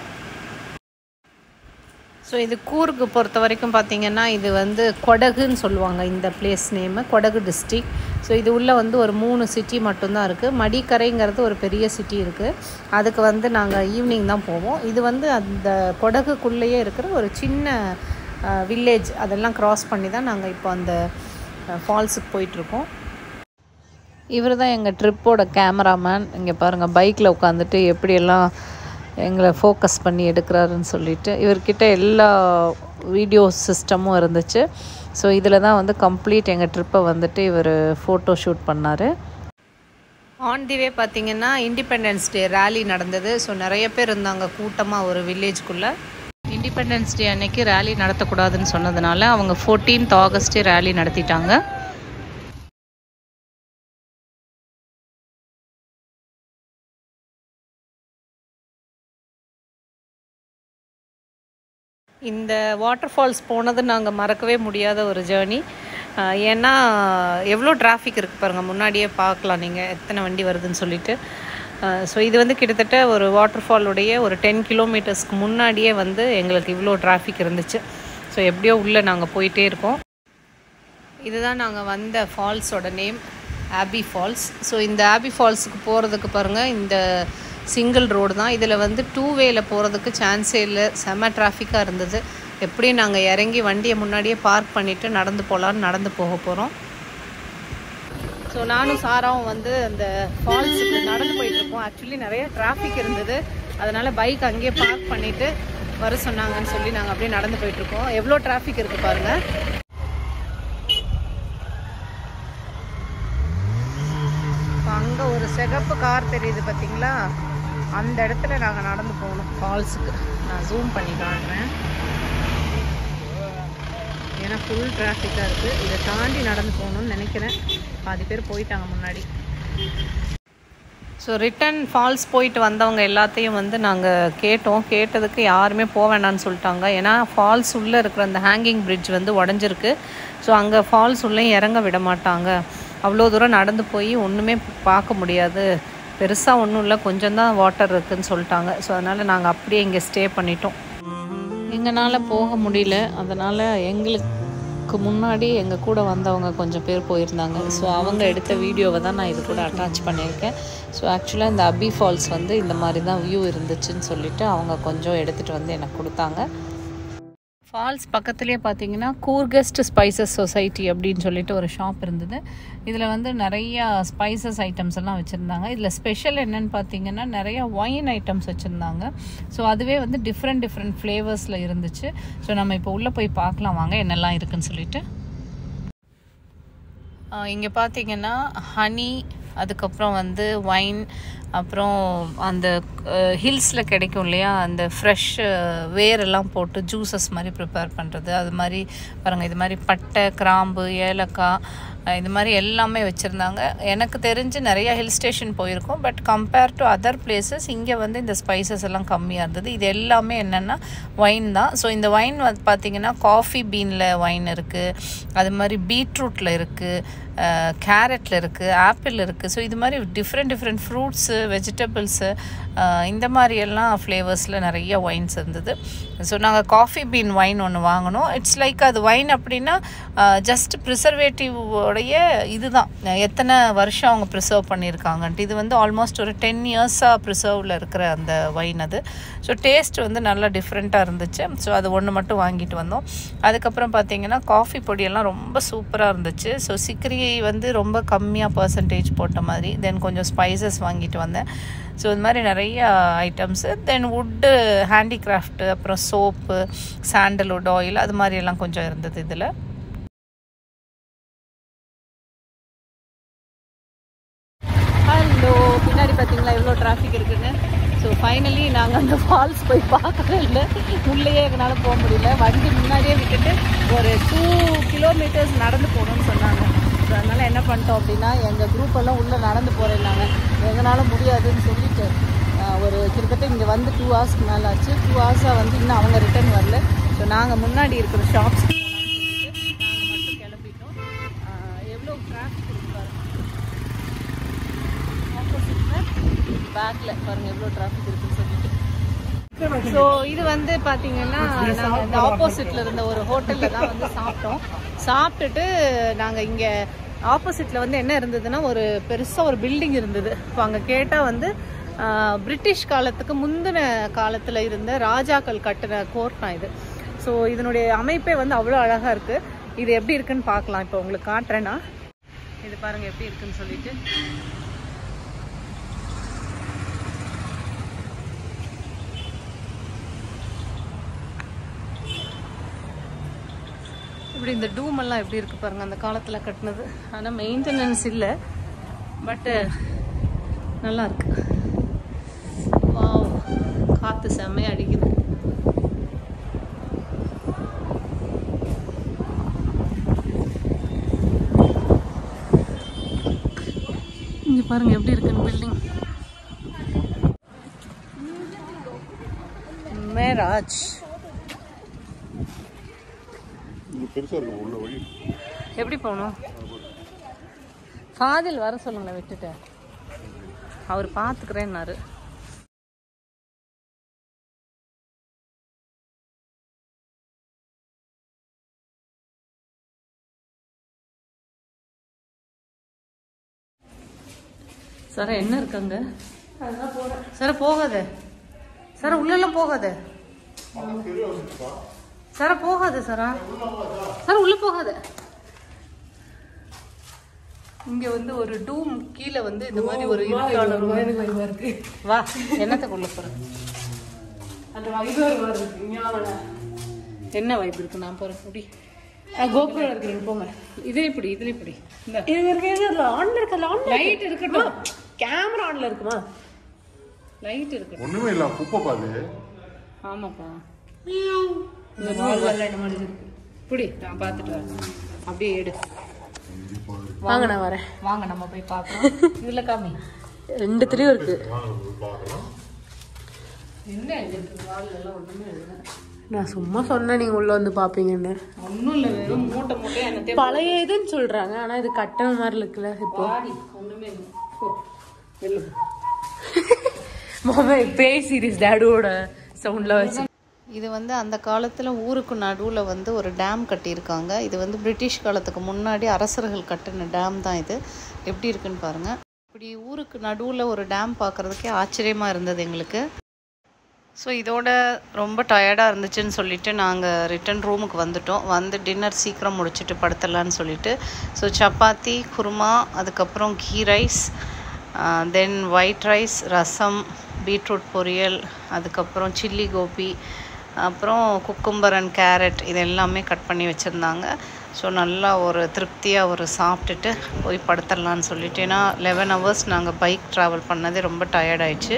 [SPEAKER 1] ஸோ இது கூர்க்கு பொறுத்த வரைக்கும் பார்த்திங்கன்னா, இது வந்து கொடகுன்னு சொல்லுவாங்க இந்த place name, Kodagu district. So இது உள்ளே வந்து ஒரு 3 சிட்டி மட்டும்தான் இருக்குது. மடிக்கரைங்கிறது ஒரு பெரிய சிட்டி இருக்குது. அதுக்கு வந்து நாங்கள் ஈவினிங் தான் போவோம். இது வந்து அந்த கொடகுக்குள்ளேயே இருக்கிற ஒரு சின்ன வில்லேஜ். அதெல்லாம் க்ராஸ் பண்ணி தான் நாங்கள் இப்போ அந்த ஃபால்ஸுக்கு போயிட்டுருக்கோம். இவர் தான் எங்கள் ட்ரிப்போட கேமராமேன். இங்கே பாருங்கள், பைக்கில் உட்காந்துட்டு எப்படியெல்லாம் எங்களை ஃபோக்கஸ் பண்ணி எடுக்கிறாருன்னு சொல்லிட்டு. இவர்கிட்ட எல்லா வீடியோ சிஸ்டமும் இருந்துச்சு. ஸோ இதில் தான் வந்து கம்ப்ளீட் எங்கள் ட்ரிப்பை வந்துட்டு இவர் ஃபோட்டோ ஷூட் பண்ணார். ஆன் தி வே பார்த்திங்கன்னா இண்டிபெண்டன்ஸ் டே ரேலி நடந்தது. ஸோ நிறைய பேர் இருந்தாங்க கூட்டமாக ஒரு வில்லேஜ்குள்ளே. இண்டிபெண்டன்ஸ் டே அன்னைக்கு ரேலி நடத்தக்கூடாதுன்னு சொன்னதுனால அவங்க 14th August ரேலி நடத்திட்டாங்க. இந்த வாட்டர் ஃபால்ஸ் போனது நாங்கள் மறக்கவே முடியாத ஒரு ஜேர்னி. ஏன்னா எவ்வளோ டிராஃபிக் இருக்குது பாருங்கள், முன்னாடியே பார்க்கலாம் நீங்கள் எத்தனை வண்டி வருதுன்னு சொல்லிட்டு. ஸோ இது வந்து கிட்டத்தட்ட ஒரு வாட்டர் ஃபாலுடைய ஒரு 10 kilometers முன்னாடியே வந்து எங்களுக்கு இவ்வளோ டிராஃபிக் இருந்துச்சு. ஸோ எப்படியோ உள்ளே நாங்கள் போயிட்டே இருக்கோம். இதுதான் நாங்கள் வந்த ஃபால்ஸோட நேம், ஆபி ஃபால்ஸ். ஸோ இந்த ஆபி ஃபால்ஸுக்கு போகிறதுக்கு பாருங்கள், இந்த சிங்கிள் ரோடு தான். இதில் வந்து 2-வேல போகிறதுக்கு சான்ஸே இல்லை, செம்ம டிராஃபிக்காக இருந்தது. எப்படியும் நாங்கள் இறங்கி வண்டியை முன்னாடியே பார்க் பண்ணிவிட்டு நடந்து போகலான்னு நடந்து போக போகிறோம். ஸோ நானும் சாராவும் வந்து அந்த ஃபால்ஸுக்கு நடந்து போயிட்டுருக்கோம். ஆக்சுவலி நிறைய டிராஃபிக் இருந்தது, அதனால் பைக் அங்கேயே பார்க் பண்ணிவிட்டு வர சொன்னாங்கன்னு சொல்லி நாங்கள் அப்படியே நடந்து போயிட்டுருக்கோம். எவ்வளோ டிராஃபிக் இருக்குது பாருங்கள். அங்கே ஒரு சிகப்பு கார் தெரியுது பார்த்தீங்களா, அந்த இடத்துல நாங்கள் நடந்து போகணும் ஃபால்ஸுக்கு. நான் ஜூம் பண்ணி காட்டுறேன், ஏன்னா ஃபுல் டிராஃபிக்காக இருக்குது. இதை தாண்டி நடந்து போகணும்னு நினைக்கிறேன். பாதி பேர் போயிட்டாங்க முன்னாடி. ஸோ ஸோ ரிட்டன் ஃபால்ஸ் போயிட்டு வந்தவங்க எல்லாத்தையும் வந்து நாங்கள் கேட்டதுக்கு யாருமே போக வேண்டாம்னு சொல்லிட்டாங்க. ஏன்னா ஃபால்ஸ் உள்ளே இருக்கிற அந்த ஹேங்கிங் பிரிட்ஜ் வந்து உடஞ்சிருக்கு. ஸோ அங்கே ஃபால்ஸ் உள்ளே இறங்க விட மாட்டாங்க. அவ்வளோ தூரம் நடந்து போய் ஒன்றுமே பார்க்க முடியாது, பெருசாக ஒன்றும் இல்லை, கொஞ்சம் தான் வாட்டர் இருக்குதுன்னு சொல்லிட்டாங்க. ஸோ அதனால் நாங்கள் அப்படியே இங்கே ஸ்டே பண்ணிட்டோம். எங்களால் போக முடியல. அதனால் எங்களுக்கு முன்னாடி எங்கள் கூட வந்தவங்க கொஞ்சம் பேர் போயிருந்தாங்க. ஸோ அவங்க எடுத்த வீடியோவை தான் நான் இது கூட அட்டாச் பண்ணியிருக்கேன். ஸோ ஆக்சுவலாக இந்த அபி ஃபால்ஸ் வந்து இந்த மாதிரி தான் வியூ இருந்துச்சுன்னு சொல்லிவிட்டு அவங்க கொஞ்சம் எடுத்துகிட்டு வந்து எனக்கு கொடுத்தாங்க. ஃபால்ஸ் பக்கத்துலேயே பார்த்தீங்கன்னா கூர்கெஸ்ட் ஸ்பைசஸ் சொசைட்டி அப்படின்னு சொல்லிட்டு ஒரு ஷாப் இருந்தது. இதில் வந்து நிறையா ஸ்பைசஸ் ஐட்டம்ஸ் எல்லாம் வச்சுருந்தாங்க. இதில் ஸ்பெஷல் என்னென்னு பார்த்தீங்கன்னா நிறையா ஒயின் ஐட்டம்ஸ் வச்சுருந்தாங்க. ஸோ அதுவே வந்து டிஃப்ரெண்ட் ஃப்ளேவர்ஸில் இருந்துச்சு. ஸோ நம்ம இப்போ உள்ளே போய் பார்க்கலாம் வாங்க என்னெல்லாம் இருக்குதுன்னு சொல்லிட்டு. இங்கே பார்த்தீங்கன்னா ஹனி, அதுக்கப்புறம் வந்து ஒயின், அப்புறம் அந்த ஹில்ஸில் கிடைக்கும் இல்லையா அந்த ஃப்ரெஷ் வேரெல்லாம் போட்டு ஜூஸஸ் மாதிரி ப்ரிப்பேர் பண்ணுறது, அது மாதிரி பாருங்கள். இது மாதிரி பட்டை, கிராம்பு, ஏலக்காய், இது மாதிரி எல்லாமே வச்சுருந்தாங்க. எனக்கு தெரிஞ்சு நிறையா ஹில் ஸ்டேஷன் போயிருக்கோம். But compare to other places இங்கே வந்து இந்த ஸ்பைசஸ் எல்லாம் கம்மியாக இருந்தது. இது எல்லாமே என்னென்னா ஒயின் தான். ஸோ இந்த ஒயின் வந்து பார்த்திங்கன்னா காஃபி பீனில் ஒயின் இருக்குது, அது மாதிரி பீட்ரூட்டில் இருக்குது, கேரட்டில் இருக்குது, ஆப்பிள் இருக்குது. ஸோ இது மாதிரி டிஃப்ரெண்ட் ஃப்ரூட்ஸு, வெஜிடபிள்ஸு, இந்த மாதிரி எல்லாம் ஃப்ளேவர்ஸில் நிறைய ஒயின்ஸ் இருந்தது. ஸோ நாங்கள் காஃபி பீன் ஒயின் ஒன்று வாங்கினோம். இட்ஸ் லைக் அது ஒயின் அப்படின்னா ஜஸ்ட் ப்ரிசர்வேட்டிவோடைய இதுதான், எத்தனை வருஷம் அவங்க ப்ரிசர்வ் பண்ணியிருக்காங்கன்ட்டு. இது வந்து ஆல்மோஸ்ட் ஒரு 10 இயர்ஸாக ப்ரிசர்வில் இருக்கிற அந்த ஒயின் அது. ஸோ டேஸ்ட் வந்து நல்லா டிஃப்ரெண்ட்டாக இருந்துச்சு. ஸோ அது ஒன்று மட்டும் வாங்கிட்டு வந்தோம். அதுக்கப்புறம் பார்த்திங்கன்னா காஃபி பொடியெல்லாம் ரொம்ப சூப்பராக இருந்துச்சு. ஸோ சிக்கரி வந்து ரொம்ப கம்மியாக பர்சன்டேஜ் போட்ட மாதிரி. தென் கொஞ்சம் ஸ்பைசஸ் வாங்கிட்டு வந்தேன். ஸோ இது மாதிரி நிறைய ஐட்டம்ஸு. தென் வுட்டு ஹேண்டிகிராஃப்ட்டு, அப்புறம் சோப்பு, சாண்டல்வுட் ஆயில், அது மாதிரி எல்லாம் கொஞ்சம் இருந்தது இதில். ஹலோ, பின்னாடி பார்த்தீங்களா எவ்வளோ டிராஃபிக் இருக்குன்னு. ஸோ ஃபைனலி நாங்கள் அந்த ஃபால்ஸ் போய் பார்க்கவே இல்லை. உள்ளேயே எங்களால் போக முடியல. வண்டி முன்னாடியே விட்டுட்டு ஒரு 2 கிலோமீட்டர்ஸ் நடந்து போகணும்னு சொன்னாங்க. ஸோ அதனால் என்ன பண்ணிட்டோம் அப்படின்னா எங்கள் குரூப்பெல்லாம் உள்ளே நடந்து போகிறேன்னாங்க. எங்களால் முடியாதுன்னு சொல்லிட்டு ஒரு கிட்டத்தட்ட இங்கே வந்து 2 ஹவர்ஸ்க்கு மேலே ஆச்சு. 2 ஹவர்ஸாக வந்து இன்னும் அவங்க ரிட்டர்ன் வரல. ஸோ நாங்கள் முன்னாடி இருக்கிற ஷாப்ஸ் நாங்கள் மட்டும் கிளம்பிட்டோம். எவ்வளோ டிராஃபிக் இருக்காரு ஆப்போசிட்டில், பேக்கில் பாருங்கள் எவ்வளோ டிராஃபிக் இருக்குன்னு சொல்லிட்டு. ஸோ இது வந்து பார்த்தீங்கன்னா நாங்கள் இந்த ஆப்போசிட்டில் இருந்த ஒரு ஹோட்டலில் தான் வந்து சாப்பிட்டுட்டு நாங்கள் இங்கே ஆப்போசிட்டில் வந்து என்ன இருந்ததுன்னா ஒரு பெருசாக ஒரு பில்டிங் இருந்தது. இப்போ அங்கே கேட்டால் வந்து பிரிட்டிஷ் காலத்துக்கு முந்தின காலத்தில் இருந்த ராஜாக்கள் கட்டின கோர்ட் தான் இது. ஸோ இதனுடைய அமைப்பே வந்து அவ்வளோ அழகாக இருக்குது. இது எப்படி இருக்குன்னு பார்க்கலாம். இப்போ உங்களுக்கு காட்டுறேன்னா இது பாருங்கள் எப்படி இருக்குன்னு சொல்லிட்டு. இப்படி இந்த டூமெல்லாம் எப்படி இருக்குது பாருங்கள், அந்த காலத்தில் கட்டினது. ஆனால் மெயின்டெனன்ஸ் இல்லை, பட்டு நல்லா இருக்கு. வாவ், காற்று செம்மையாக அடிக்குது. இங்கே பாருங்கள் எப்படி இருக்குன்னு பில்டிங். மேராஜ் எப்படி போகணும்? ஃபாதில் வர சொல்லுங்களேன், விட்டுட்டு அவர் பார்த்துக்கிறேன்னாரு. சார் என்ன இருக்காங்க? சார் போகாத, சார் உள்ளெல்லாம் போகாத, சார் போகாத, சாரா சார் உள்ள போகாத. இங்க வந்து ஒரு டூம் கீழே வந்து இந்த மாதிரி ஒரு இருக்கு. வா, என்னத்துக்கு உள்ள போற? என்ன வைப் இருக்கு? நான் போறேன். இப்படி கோபுரம் இருக்கு, போங்க. இதுல இப்படி ஆன்ல இருக்கல, லைட் இருக்கட்டும். கேமரா ஆன்ல இருக்குமா? லைட் இருக்கு. ஒண்ணுமே இல்ல, குப்பை பாரு. ஆமாப்பா, இந்த வால்ல என்ன மாதிரி இருக்கு. இப்படி நான் பார்த்துட்டு வரேன். அப்படியே எடு. வாங்க, நான் வரேன். வாங்க நம்ம போய் பார்க்கலாம். இதுல காமி.
[SPEAKER 3] ரெண்டுத்துலயும் இருக்கு. நான் சும்மா சொன்னேன் நீங்க உள்ள வந்து பாப்பீங்கன்னு.
[SPEAKER 1] ஒன்றும் இல்லை, வெறும் மூட்டை மூட்டையாக
[SPEAKER 3] பழைய இதுன்னு சொல்றாங்க, ஆனா இது கட்டண மாதிரி இருக்குல்ல. இப்போ
[SPEAKER 1] ஒன்றுமே
[SPEAKER 3] மாமா பேய் சீரிஸ் டேடோட சவுண்ட்ல வச்சு.
[SPEAKER 1] இது வந்து அந்த காலத்தில் ஊருக்கு நடுவில் வந்து ஒரு டேம் கட்டியிருக்காங்க. இது வந்து பிரிட்டிஷ் காலத்துக்கு முன்னாடி அரசர்கள் கட்டின டேம் தான் இது. எப்படி இருக்குன்னு பாருங்கள். இப்படி ஊருக்கு நடுவில் ஒரு டேம் பார்க்குறதுக்கே ஆச்சரியமாக இருந்தது எங்களுக்கு. ஸோ இதோட ரொம்ப டயர்டாக இருந்துச்சுன்னு சொல்லிவிட்டு நாங்கள் ரிட்டன் ரூமுக்கு வந்துட்டோம். வந்து டின்னர் சீக்கிரம் முடிச்சுட்டு படுத்துடலான்னு சொல்லிட்டு ஸோ சப்பாத்தி, குருமா, அதுக்கப்புறம் கீ ரைஸ், தென் ஒயிட் ரைஸ், ரசம், பீட்ரூட் பொரியல், அதுக்கப்புறம் சில்லி கோபி, அப்புறம் குக்கும்பர் அண்ட் கேரட் இது எல்லாமே கட் பண்ணி வச்சுருந்தாங்க. ஸோ நல்லா ஒரு திருப்தியாக ஒரு சாப்பிட்டுட்டு போய் படுத்துடலான்னு சொல்லிட்டு, ஏன்னா 11 hours நாங்கள் பைக் ட்ராவல் பண்ணதே ரொம்ப டயர்டாயிடுச்சு.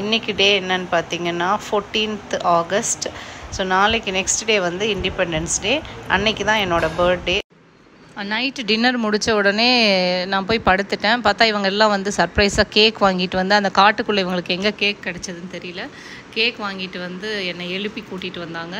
[SPEAKER 1] இன்றைக்கி டே என்னன்னு பார்த்தீங்கன்னா 14th August. ஸோ நாளைக்கு நெக்ஸ்ட் டே வந்து இண்டிபெண்டன்ஸ் டே. அன்னைக்கு தான் என்னோடய பர்த்டே. நைட்டு டின்னர் முடித்த உடனே நான் போய் படுத்துட்டேன். பார்த்தா இவங்க எல்லாம் வந்து சர்ப்ரைஸாக கேக் வாங்கிட்டு வந்து, அந்த காட்டுக்குள்ளே இவங்களுக்கு எங்கே கேக் கிடச்சதுன்னு தெரியல, கேக் வாங்கிட்டு வந்து என்னை எழுப்பி கூட்டிகிட்டு வந்தாங்க.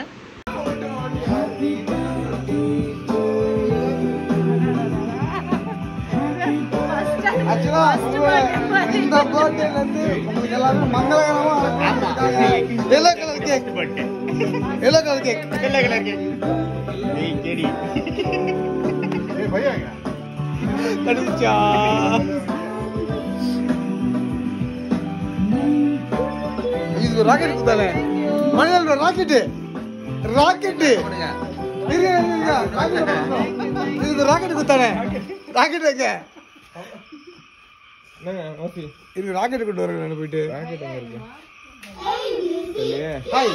[SPEAKER 4] இது ராக்கெட் குத்தானே, மணியால் ராக்கெட் ராக்கெட் இது ராக்கெட் குத்தானே, ராக்கெட் வைக்க இருக்கு, ராக்கெட் கொண்டு வரேன் போயிட்டு. ராக்கெட் எங்க இருக்கு? ஹாய்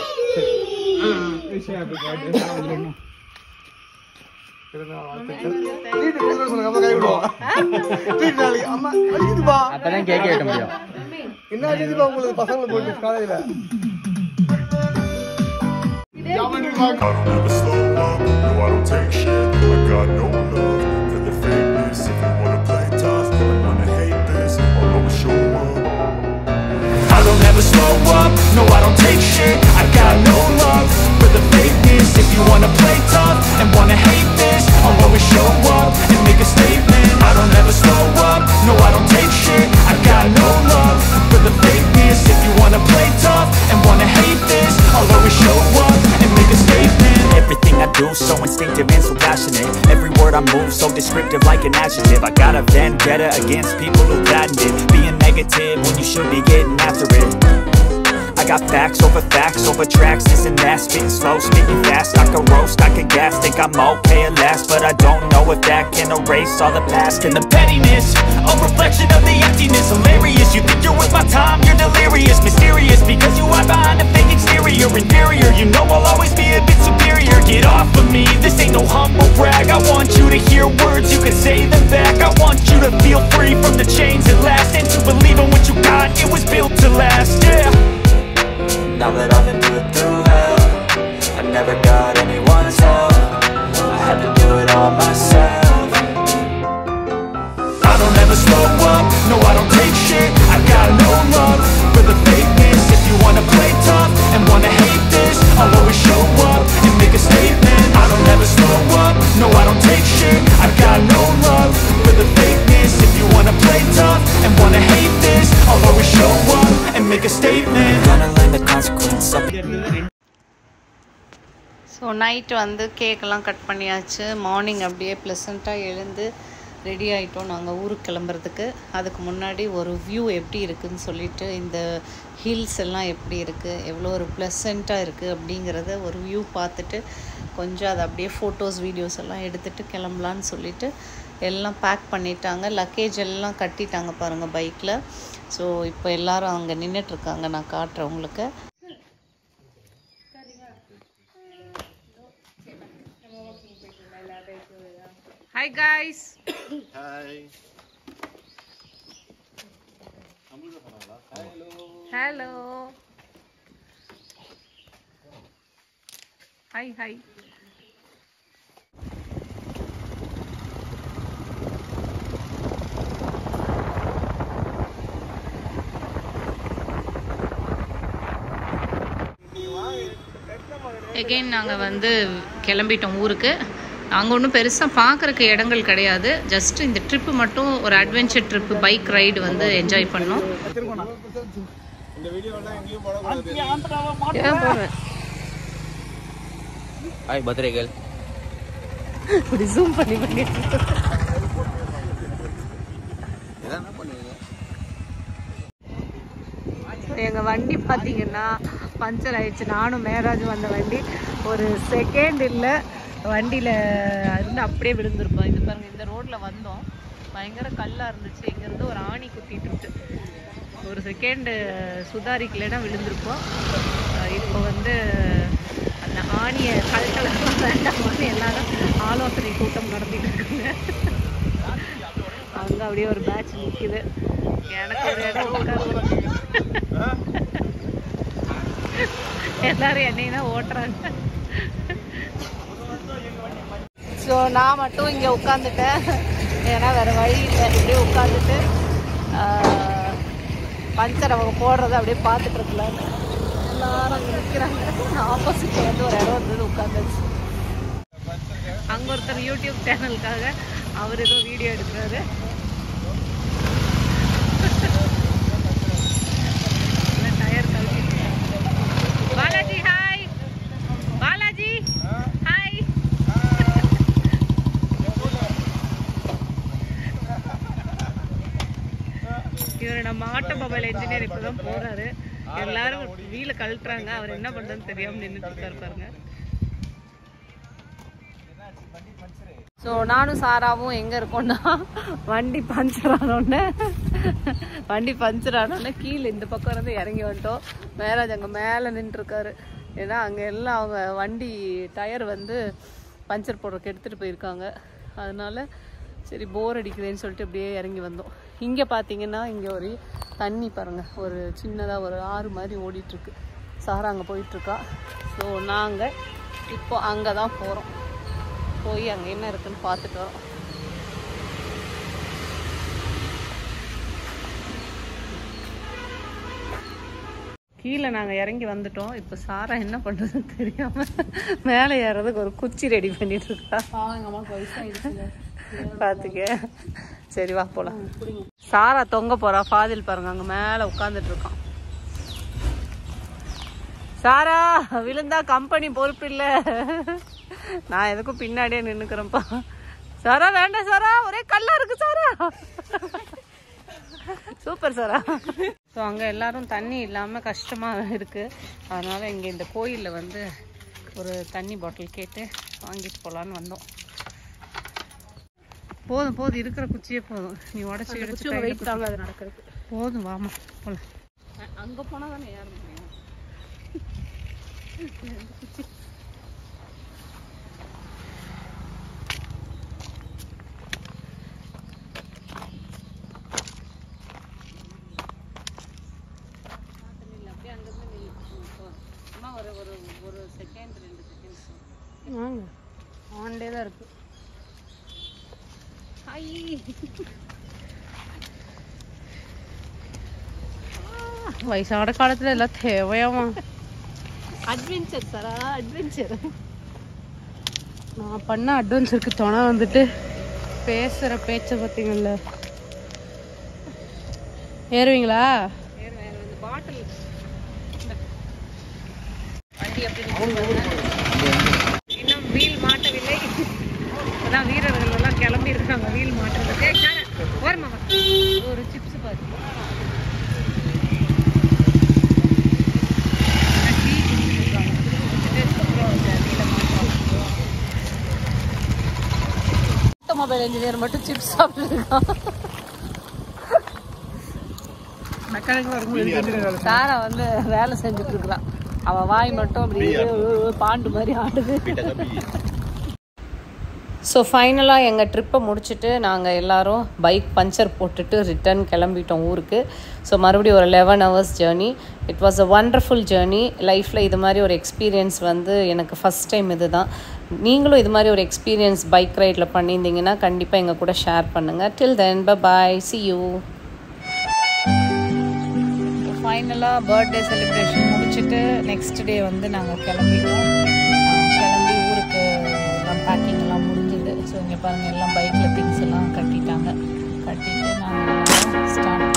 [SPEAKER 5] அப்பதான் கேட்க வைக்க முடியும்.
[SPEAKER 4] என்ன உங்களுக்கு பசங்களை போட்டு காலையில
[SPEAKER 6] I don't ever slow up, no I don't take shit. I got no love for the fakeness. If you wanna play tough and wanna hate this, I'll always show up. I don't ever slow up, no I don't take shit. I got no love for the fakeness. If you wanna play tough and wanna hate this, I'll always show up and make a statement. I don't ever slow up, no I don't take shit. I got no love for the fakeness. If you wanna play tough and wanna hate this, I'll always show up and make a statement. Everything I do so instinctive and so passionate. Every word I move so descriptive like an adjective. I got a vendetta against people who patented being negative when you should be getting after it. I got facts over tracks, this and that. Spitting slow, speaking fast, I can roast, I can gas. Think I'm okay at last, but I don't know if that can erase all the past. And the pettiness, a reflection of the emptiness. Hilarious, you think you're worth my time, you're delirious. Mysterious, because you hide behind a fake exterior. Inferior, you know I'll always be a bit superior. Get off of me, this ain't no humble brag. I want you to hear words, you can say them back. I want you to feel free from the chains at last, and to believe in what you got, it was built to last, yeah. Now that I've been through hell, I never got anyone's help. I had to do it all myself. I don't ever slow up, no I don't take shit. I got no love for the fakeness. If you wanna play tough and wanna hate this, I'll always show up and make a statement. I don't ever slow up, no I don't take shit. I got no love for the fakeness. If you wanna play tough and wanna hate this, I'll always show up and make a statement. Gonna learn the consequence of
[SPEAKER 1] so night வந்து கேக்கெல்லாம் கட் பண்ணியாச்சு. மார்னிங் அப்படியே ப்ளசண்ட்டாக எழுந்து ரெடி ஆகிட்டோம் நாங்கள் ஊருக்கு கிளம்புறதுக்கு. அதுக்கு முன்னாடி ஒரு வியூ எப்படி இருக்குதுன்னு சொல்லிட்டு, இந்த ஹில்ஸ் எல்லாம் எப்படி இருக்குது, எவ்வளோ ஒரு ப்ளசண்ட்டாக இருக்குது அப்படிங்கிறத ஒரு வியூ பார்த்துட்டு கொஞ்சம் அதை அப்படியே ஃபோட்டோஸ் வீடியோஸ் எல்லாம் எடுத்துகிட்டு கிளம்பலான்னு சொல்லிட்டு எல்லாம் பேக் பண்ணிட்டாங்க. லக்கேஜ் எல்லாம் கட்டிட்டாங்க பாருங்கள் பைக்கில். ஸோ இப்போ எல்லோரும் அங்கே நின்றுட்டுருக்காங்க, நான் காட்டுறேன் உங்களுக்கு. Hi guys.
[SPEAKER 6] Hi.
[SPEAKER 1] Hello. Hi hi. Again நாங்கள் வந்து கிளம்பிட்டோம் ஊருக்கு. அங்கே ஒன்றும் பெருசாக பார்க்குறக்கு இடங்கள் கிடையாது. ஜஸ்ட் இந்த ட்ரிப்பு மட்டும் ஒரு அட்வென்ச்சர் ட்ரிப்பு, பைக் ரைடு வந்து என்ஜாய் பண்ணோம்.
[SPEAKER 5] Hi birthday girl.
[SPEAKER 1] இப்படி ஜூம் பண்ணி பண்ணிட்டு எங்கள் வண்டி பார்த்தீங்கன்னா பஞ்சர் ஆயிடுச்சு. நானும் மேராஜும் வந்த வண்டி ஒரு செகண்ட் இல்லை வண்டியில் இருந்து அப்படியே விழுந்திருப்போம். இது பாருங்கள், இந்த ரோட்டில் வந்தோம், பயங்கர கல்லாக இருந்துச்சு. இங்கேருந்து ஒரு ஆணி குத்திட்டு இருக்கு. ஒரு செகண்டு சுதாரிக்கலைன்னா விழுந்திருப்போம். இப்போ வந்து அந்த ஆணியை கழட்டலாம் வேண்டாமான்னு எல்லாரும் ஆலோசனை கூட்டம் நடத்திட்டு இருக்காங்க. அங்கே அப்படியே ஒரு பேட்ச் நிற்குது. எனக்கு ஒரு இடம் உட்காந்து எல்லாரும் என்னையும் தான் ஓட்டுறாங்க. ஸோ நான் மட்டும் இங்கே உட்காந்துட்டேன். ஏன்னா வேறு வழி இல்லை. இப்படியே உட்காந்துட்டு பஞ்சர் அவங்க போடுறத அப்படியே பார்த்துட்டு இருக்கலான்னு எல்லாரும் அங்கே நிற்கிறாங்க. ஆப்போசிட்டில் வந்து ஒரு இடம் இருந்தது, உட்காந்துச்சு. அங்கே ஒருத்தர் யூடியூப் சேனலுக்காக அவர் ஏதோ வீடியோ எடுக்கிறாரு. டயர் கழிச்சு. பாலாஜி ஹாய். பாலாஜி ஹாய். இவர் நம்ம ஆட்டோமொபைல் இன்ஜினியர் இப்போ தான் போகிறாரு. எல்லாரும் வீலை கழட்டுறாங்க. அவர் என்ன பண்ணுறதுன்னு தெரியாமல் நின்றுட்டு இருக்காரு பாருங்க. ஸோ நானும் சாராவும் எங்கே இருக்கோம்னா, வண்டி பஞ்சர் ஆனோடனே கீழே இந்த பக்கம் இருந்து இறங்கி வந்துட்டோம். மேராஜ் அங்கே மேலே நின்றுருக்காரு. ஏன்னா அங்கே எல்லாம் அவங்க வண்டி டயர் வந்து பஞ்சர் போடுறதுக்கு எடுத்துகிட்டு போயிருக்காங்க. அதனால சரி போர் அடிக்குதுன்னு சொல்லிட்டு அப்படியே இறங்கி வந்தோம். இங்கே பார்த்தீங்கன்னா இங்கே ஒரு தண்ணி பாருங்கள், ஒரு சின்னதாக ஒரு ஆறு மாதிரி ஓடிட்டுருக்கு. சாரா அங்கே போயிட்டுருக்கா. ஸோ நாங்கள் இப்போ அங்கே தான் போகிறோம். போய் அங்கே என்ன இருக்குன்னு பார்த்துட்டு வரோம். கீழே நாங்கள் இறங்கி வந்துட்டோம். இப்போ சாரா என்ன பண்ணுறதுன்னு தெரியாமல் மேலே ஏறதுக்கு ஒரு குச்சி ரெடி பண்ணிட்டு இருக்கா. பார்த்துக்க. சரி வா போகலாம். சாரா தொங்க போகிறா. ஃபாதில் பாருங்க அங்கே மேலே உட்காந்துட்டு இருக்கான். சாரா விழுந்தா கம்பெனி பொறுப்பு இல்லை. நான் எதுக்கும் பின்னாடியே நின்றுக்கிறேன்ப்பா. சாரா வேண்டாம் சாரா, ஒரே கல்லா இருக்கு சாரா. சூப்பர் சாரா. ஸோ அங்கே எல்லாரும் தண்ணி இல்லாமல் கஷ்டமாக இருக்குது. அதனால் இங்கே இந்த கோயிலில் வந்து ஒரு தண்ணி பாட்டில் கேட்டு வாங்கிட்டு போகலான்னு வந்தோம். போதும் இருக்கிற குச்சியே போதும். நீ உடச்சி அது நடக்கிறது போதும். வாமா போகலாம். அங்கே போனால் தானே ஏற முடியும். குச்சி ஒரு செகண்ட் 2 செகண்ட் வாங்க. ஆன்லே தான் இருக்கு. வயசான காலத்துல எல்லாம் தேவையாமா அட்வென்ச்சர் சாரா, அட்வென்ச்சர். நான் பண்ண அட்வென்ச்சருக்கு துணை வந்துட்டு பேசுற பேச்ச பார்த்தீங்கல்ல. ஏறுவீங்களா? இந்த பாட்டில் வண்டி இன்னும் வீல் மாட்டவில்லை. அதான் வீரர்கள் எல்லாம் கிளம்பி இருக்காங்க வீல் மாட்டுறதுக்கு. ஒரு சிப்ஸ் பார்த்து ஆட்டோமொபைல் இன்ஜினியர் மட்டும் சிப்ஸ் சாப்பிட்டுருக்கான். சாரா வந்து வேலை செஞ்சுட்டு இருக்கிறான். அவ வாய் மட்டும் அப்படி பாண்டு மாதிரி ஆடுது. ஸோ ஃபைனலாக எங்கள் ட்ரிப்பை முடிச்சுட்டு நாங்கள் எல்லோரும் பைக் பஞ்சர் போட்டுட்டு ரிட்டர்ன் கிளம்பிட்டோம் ஊருக்கு. ஸோ மறுபடியும் ஒரு 11 hours journey. It was a wonderful journey. லைஃப்பில் இது மாதிரி ஒரு எக்ஸ்பீரியன்ஸ் வந்து எனக்கு ஃபஸ்ட் டைம் இது தான். நீங்களும் இது மாதிரி ஒரு எக்ஸ்பீரியன்ஸ் பைக் ரைடில் பண்ணியிருந்தீங்கன்னா கண்டிப்பாக எங்கள் கூட ஷேர் பண்ணுங்கள். டில் தென் பை, see you. ஃபைனலாக பர்த்டே செலிப்ரேஷன் முடிச்சு முடிச்சுட்டு நெக்ஸ்ட் டே வந்து நாங்கள் கிளம்பிட்டோம். கிளம்பி ஊருக்கு எல்லாம் பேக்கிங் எல்லாம் முடிஞ்சுது. ஸோ இங்கே பாருங்கள் எல்லாம் பைக்கில் திங்ஸ் எல்லாம் கட்டிட்டாங்க. கட்டிட்டு நாங்கள் ஸ்டார்ட்